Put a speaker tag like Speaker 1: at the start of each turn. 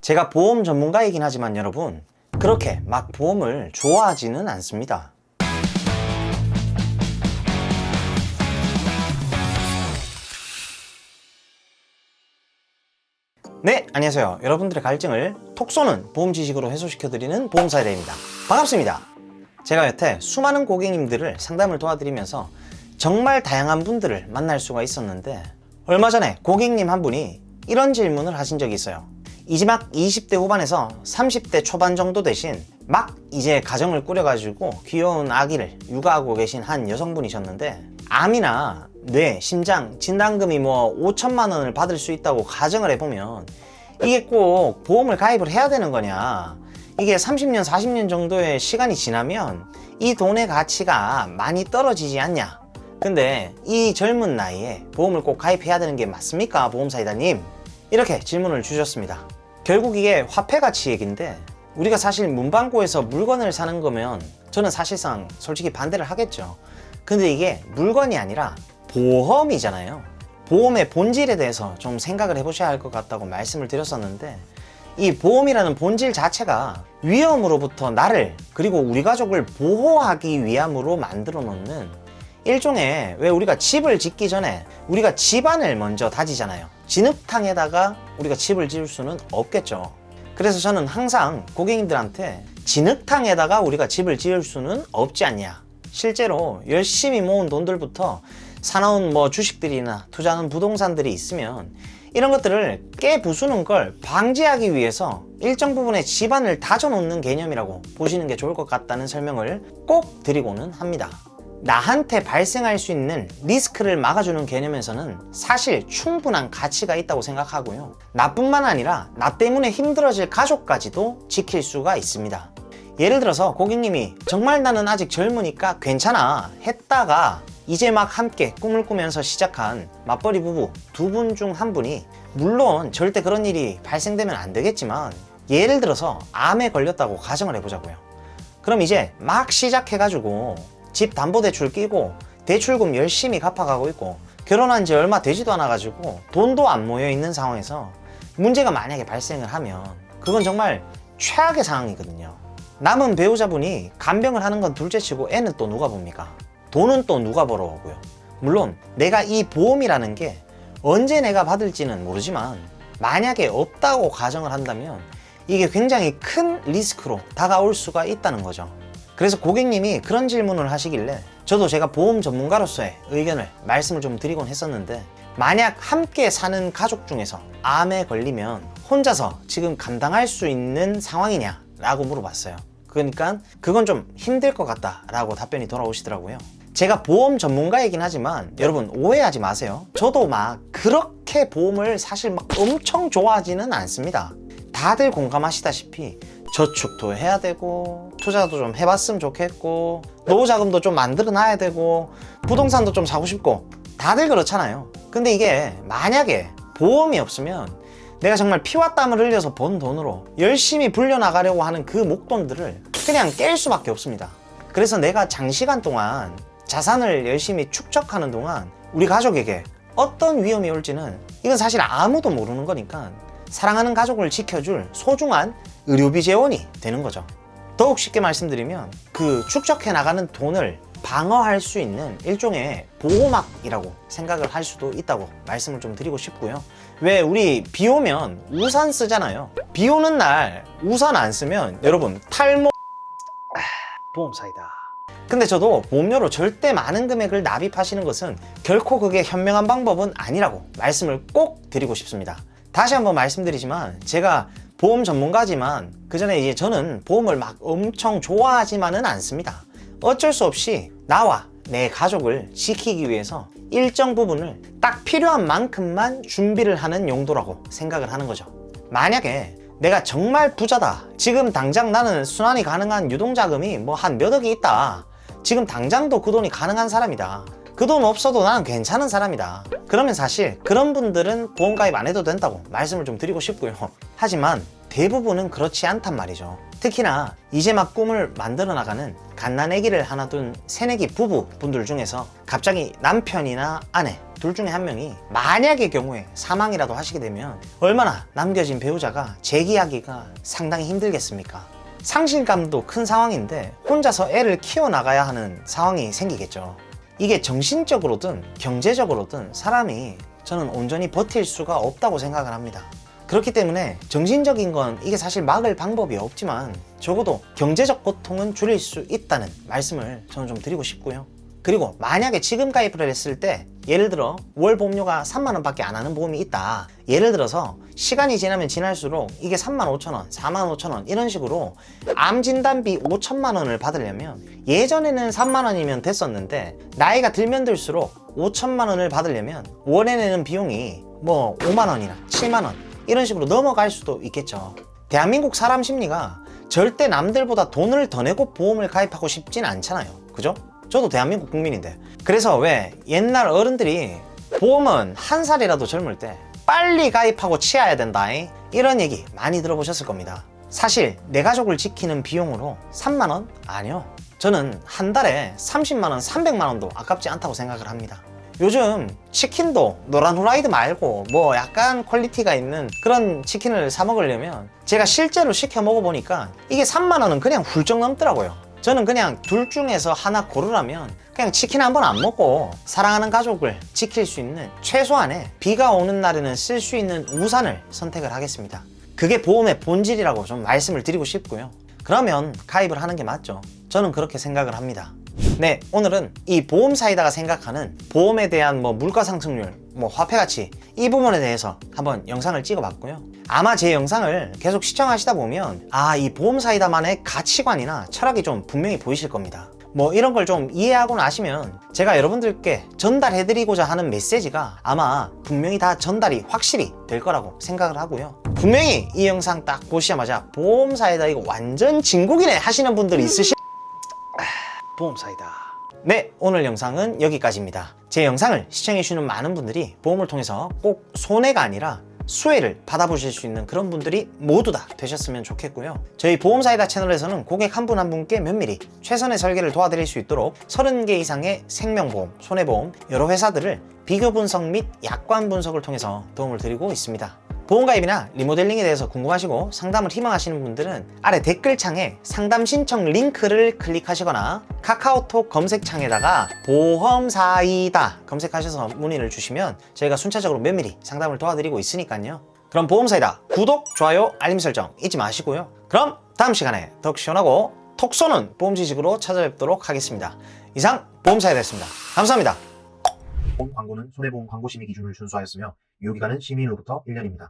Speaker 1: 제가 보험 전문가이긴 하지만 여러분, 그렇게 막 보험을 좋아하지는 않습니다. 네, 안녕하세요. 여러분들의 갈증을 톡 쏘는 보험 지식으로 해소시켜드리는 보험사이다입니다. 반갑습니다. 제가 여태 수많은 고객님들을 상담을 도와드리면서 정말 다양한 분들을 만날 수가 있었는데, 얼마 전에 고객님 한 분이 이런 질문을 하신 적이 있어요. 이제 막 20대 후반에서 30대 초반 정도 되신, 막 이제 가정을 꾸려가지고 귀여운 아기를 육아하고 계신 한 여성분이셨는데, 암이나 뇌, 심장 진단금이 뭐 5천만 원을 받을 수 있다고 가정을 해보면 이게 꼭 보험을 가입을 해야 되는 거냐, 이게 30년 40년 정도의 시간이 지나면 이 돈의 가치가 많이 떨어지지 않냐, 근데 이 젊은 나이에 보험을 꼭 가입해야 되는 게 맞습니까, 보험사이다님? 이렇게 질문을 주셨습니다. 결국 이게 화폐 가치 얘기인데, 우리가 사실 문방구에서 물건을 사는 거면 저는 사실상 솔직히 반대를 하겠죠. 근데 이게 물건이 아니라 보험이잖아요. 보험의 본질에 대해서 좀 생각을 해보셔야 할 것 같다고 말씀을 드렸었는데, 이 보험이라는 본질 자체가 위험으로부터 나를, 그리고 우리 가족을 보호하기 위함으로 만들어 놓는 일종의, 왜 우리가 집을 짓기 전에 우리가 집안을 먼저 다지잖아요. 진흙탕에다가 우리가 집을 지을 수는 없겠죠. 그래서 저는 항상 고객님들한테 진흙탕에다가 우리가 집을 지을 수는 없지 않냐, 실제로 열심히 모은 돈들부터 사놓은 뭐 주식들이나 투자하는 부동산들이 있으면 이런 것들을 깨부수는 걸 방지하기 위해서 일정 부분의 집안을 다져놓는 개념이라고 보시는 게 좋을 것 같다는 설명을 꼭 드리고는 합니다. 나한테 발생할 수 있는 리스크를 막아주는 개념에서는 사실 충분한 가치가 있다고 생각하고요. 나뿐만 아니라 나 때문에 힘들어질 가족까지도 지킬 수가 있습니다. 예를 들어서 고객님이 정말 나는 아직 젊으니까 괜찮아 했다가 이제 막 함께 꿈을 꾸면서 시작한 맞벌이 부부 두 분 중 한 분이, 물론 절대 그런 일이 발생되면 안 되겠지만 예를 들어서 암에 걸렸다고 가정을 해보자고요. 그럼 이제 막 시작해가지고 집 담보대출 끼고 대출금 열심히 갚아가고 있고 결혼한 지 얼마 되지도 않아가지고 돈도 안 모여 있는 상황에서 문제가 만약에 발생을 하면 그건 정말 최악의 상황이거든요. 남은 배우자분이 간병을 하는 건 둘째치고 애는 또 누가 봅니까? 돈은 또 누가 벌어오고요. 물론 내가 이 보험이라는 게 언제 내가 받을지는 모르지만 만약에 없다고 가정을 한다면 이게 굉장히 큰 리스크로 다가올 수가 있다는 거죠. 그래서 고객님이 그런 질문을 하시길래 저도 제가 보험 전문가로서의 의견을 말씀을 좀 드리곤 했었는데, 만약 함께 사는 가족 중에서 암에 걸리면 혼자서 지금 감당할 수 있는 상황이냐 라고 물어봤어요. 그러니까 그건 좀 힘들 것 같다 라고 답변이 돌아오시더라고요. 제가 보험 전문가이긴 하지만 여러분 오해하지 마세요. 저도 막 그렇게 보험을 사실 막 엄청 좋아하지는 않습니다. 다들 공감하시다시피 저축도 해야 되고 투자도 좀 해봤으면 좋겠고 노후자금도 좀 만들어 놔야 되고 부동산도 좀 사고 싶고 다들 그렇잖아요. 근데 이게 만약에 보험이 없으면 내가 정말 피와 땀을 흘려서 번 돈으로 열심히 불려나가려고 하는 그 목돈들을 그냥 깰 수밖에 없습니다. 그래서 내가 장시간 동안 자산을 열심히 축적하는 동안 우리 가족에게 어떤 위험이 올지는 이건 사실 아무도 모르는 거니까 사랑하는 가족을 지켜줄 소중한 의료비 재원이 되는 거죠. 더욱 쉽게 말씀드리면 그 축적해 나가는 돈을 방어할 수 있는 일종의 보호막이라고 생각을 할 수도 있다고 말씀을 좀 드리고 싶고요. 왜 우리 비 오면 우산 쓰잖아요. 비 오는 날 우산 안 쓰면 여러분 탈모 보험사이다. 근데 저도 보험료로 절대 많은 금액을 납입하시는 것은 결코 그게 현명한 방법은 아니라고 말씀을 꼭 드리고 싶습니다. 다시 한번 말씀드리지만 제가 보험 전문가지만 그 전에 이제 저는 보험을 막 엄청 좋아하지만은 않습니다. 어쩔 수 없이 나와 내 가족을 지키기 위해서 일정 부분을 딱 필요한 만큼만 준비를 하는 용도라고 생각을 하는 거죠. 만약에 내가 정말 부자다, 지금 당장 나는 순환이 가능한 유동자금이 뭐 한 몇 억이 있다, 지금 당장도 그 돈이 가능한 사람이다, 그 돈 없어도 나는 괜찮은 사람이다, 그러면 사실 그런 분들은 보험 가입 안 해도 된다고 말씀을 좀 드리고 싶고요. 하지만 대부분은 그렇지 않단 말이죠. 특히나 이제 막 꿈을 만들어 나가는 갓난아기를 하나 둔 새내기 부부분들 중에서 갑자기 남편이나 아내 둘 중에 한 명이 만약의 경우에 사망이라도 하시게 되면 얼마나 남겨진 배우자가 재기하기가 상당히 힘들겠습니까? 상실감도 큰 상황인데 혼자서 애를 키워나가야 하는 상황이 생기겠죠. 이게 정신적으로든 경제적으로든 사람이 저는 온전히 버틸 수가 없다고 생각을 합니다. 그렇기 때문에 정신적인 건 이게 사실 막을 방법이 없지만 적어도 경제적 고통은 줄일 수 있다는 말씀을 저는 좀 드리고 싶고요. 그리고 만약에 지금 가입을 했을 때 예를 들어 월 보험료가 3만 원밖에 안 하는 보험이 있다. 예를 들어서 시간이 지나면 지날수록 이게 3만 5천 원, 4만 5천 원 이런 식으로 암 진단비 5천만 원을 받으려면 예전에는 3만 원이면 됐었는데 나이가 들면 들수록 5천만 원을 받으려면 월에 내는 비용이 뭐 5만 원이나 7만 원 이런 식으로 넘어갈 수도 있겠죠. 대한민국 사람 심리가 절대 남들보다 돈을 더 내고 보험을 가입하고 싶진 않잖아요. 그죠? 저도 대한민국 국민인데. 그래서 왜 옛날 어른들이 보험은 한 살이라도 젊을 때 빨리 가입하고 치아야 된다 이런 얘기 많이 들어보셨을 겁니다. 사실 내 가족을 지키는 비용으로 3만 원? 아니요. 저는 한 달에 30만 원, 300만 원도 아깝지 않다고 생각을 합니다. 요즘 치킨도 노란 후라이드 말고 뭐 약간 퀄리티가 있는 그런 치킨을 사 먹으려면 제가 실제로 시켜 먹어보니까 이게 3만 원은 그냥 훌쩍 넘더라고요. 저는 그냥 둘 중에서 하나 고르라면 그냥 치킨 한 번 안 먹고 사랑하는 가족을 지킬 수 있는 최소한의 비가 오는 날에는 쓸 수 있는 우산을 선택을 하겠습니다. 그게 보험의 본질이라고 좀 말씀을 드리고 싶고요. 그러면 가입을 하는 게 맞죠. 저는 그렇게 생각을 합니다. 네, 오늘은 이 보험사이다가 생각하는 보험에 대한 뭐 물가 상승률, 뭐 화폐 가치 이 부분에 대해서 한번 영상을 찍어봤고요. 아마 제 영상을 계속 시청하시다 보면 이 보험사이다만의 가치관이나 철학이 좀 분명히 보이실 겁니다. 뭐 이런 걸 좀 이해하고 나시면 제가 여러분들께 전달해드리고자 하는 메시지가 아마 분명히 다 전달이 확실히 될 거라고 생각을 하고요. 분명히 이 영상 딱 보시자마자 보험사이다 이거 완전 진국이네 하시는 분들이 있으실 보험사이다. 네, 오늘 영상은 여기까지입니다. 제 영상을 시청해주시는 많은 분들이 보험을 통해서 꼭 손해가 아니라 수혜를 받아보실 수 있는 그런 분들이 모두 다 되셨으면 좋겠고요. 저희 보험사이다 채널에서는 고객 한 분 한 분께 면밀히 최선의 설계를 도와드릴 수 있도록 30개 이상의 생명보험, 손해보험, 여러 회사들을 비교 분석 및 약관 분석을 통해서 도움을 드리고 있습니다. 보험가입이나 리모델링에 대해서 궁금하시고 상담을 희망하시는 분들은 아래 댓글창에 상담 신청 링크를 클릭하시거나 카카오톡 검색창에다가 보험사이다 검색하셔서 문의를 주시면 저희가 순차적으로 면밀히 상담을 도와드리고 있으니까요. 그럼 보험사이다 구독, 좋아요, 알림 설정 잊지 마시고요. 그럼 다음 시간에 더욱 시원하고 톡 쏘는 보험 지식으로 찾아뵙도록 하겠습니다. 이상 보험사이다였습니다. 감사합니다.
Speaker 2: 보험 광고는 손해보험 광고 심의 기준을 준수하였으며 유효기간은 심의일로부터 1년입니다.